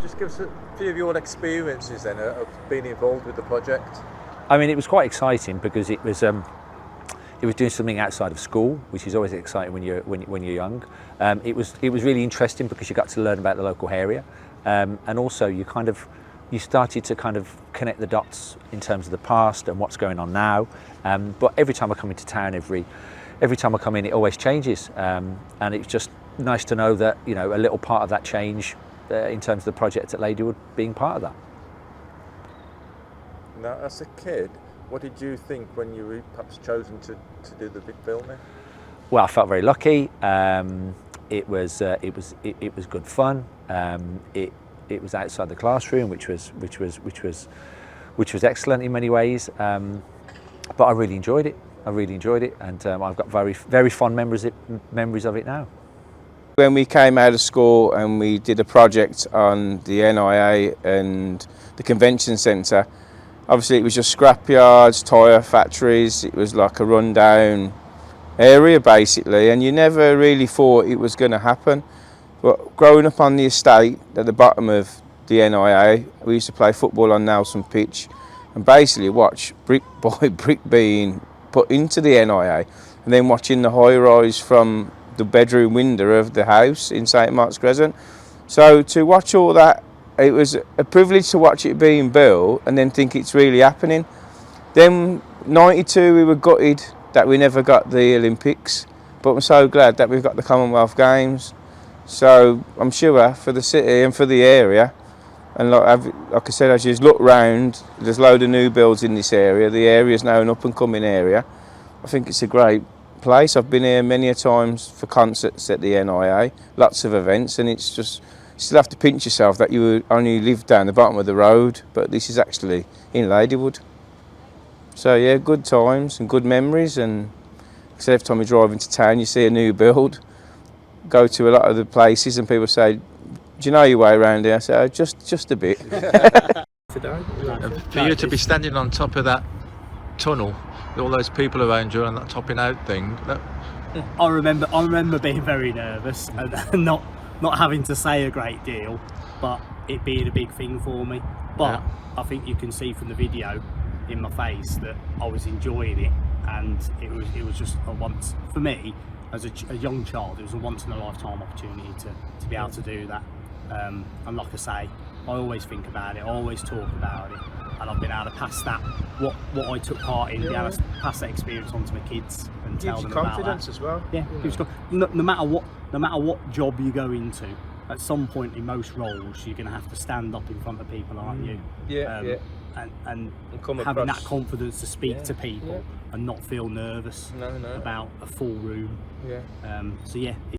Just give us a few of your experiences then of being involved with the project. I mean, it was quite exciting because it was doing something outside of school, which is always exciting when you're young. It was really interesting because you got to learn about the local area, and also you started to kind of connect the dots in terms of the past and what's going on now. But every time I come into town, every time I come in, it always changes, and it's just nice to know that a little part of that change in terms of the project at Ladywood being part of that. Now, as a kid, what did you think when you were perhaps chosen to do the big filming? Well, I felt very lucky. It was good fun. It was outside the classroom, which was excellent in many ways. But I really enjoyed it. And I've got very fond memories of it now. When we came out of school and we did a project on the NIA and the convention centre, obviously it was just scrapyards, tyre factories. It was like a rundown area basically, and you never really thought it was going to happen. But growing up on the estate at the bottom of the NIA, we used to play football on Nelson Pitch and basically watch brick by brick being put into the NIA, and then watching the high rise from the bedroom window of the house in St Mark's Crescent. So to watch all that, it was a privilege to watch it being built and then think it's really happening. Then '92 we were gutted that we never got the Olympics, but I'm so glad that we've got the Commonwealth Games. So I'm sure for the city and for the area, and like I said, as you look round, there's a load of new builds in this area. The area is now an up and coming area. I think it's a great place. I've been here many a times for concerts at the NIA, lots of events, and it's just, you still have to pinch yourself that you only live down the bottom of the road, but this is actually in Ladywood. So yeah, good times and good memories, and every time you drive into town you see a new build. Go to a lot of the places and people say, do you know your way around here? I say, oh, just a bit. For you to be standing on top of that tunnel, with all those people around you and that topping out thing. I remember being very nervous and not having to say a great deal, but it being a big thing for me. But yeah. I think you can see from the video in my face that I was enjoying it, and it was just a once, for me as a young child, it was a once in a lifetime opportunity to be able to do that. And like I say, I always think about it, I always talk about it, and I've been able to pass that, what I took part in, be able to pass that experience on to my kids and tell them about that. Confidence as well. Yeah, no matter what job you go into, at some point in most roles you're going to have to stand up in front of people, aren't you? Yeah. And having that confidence to speak to people and not feel nervous no. about a full room. Yeah. So yeah.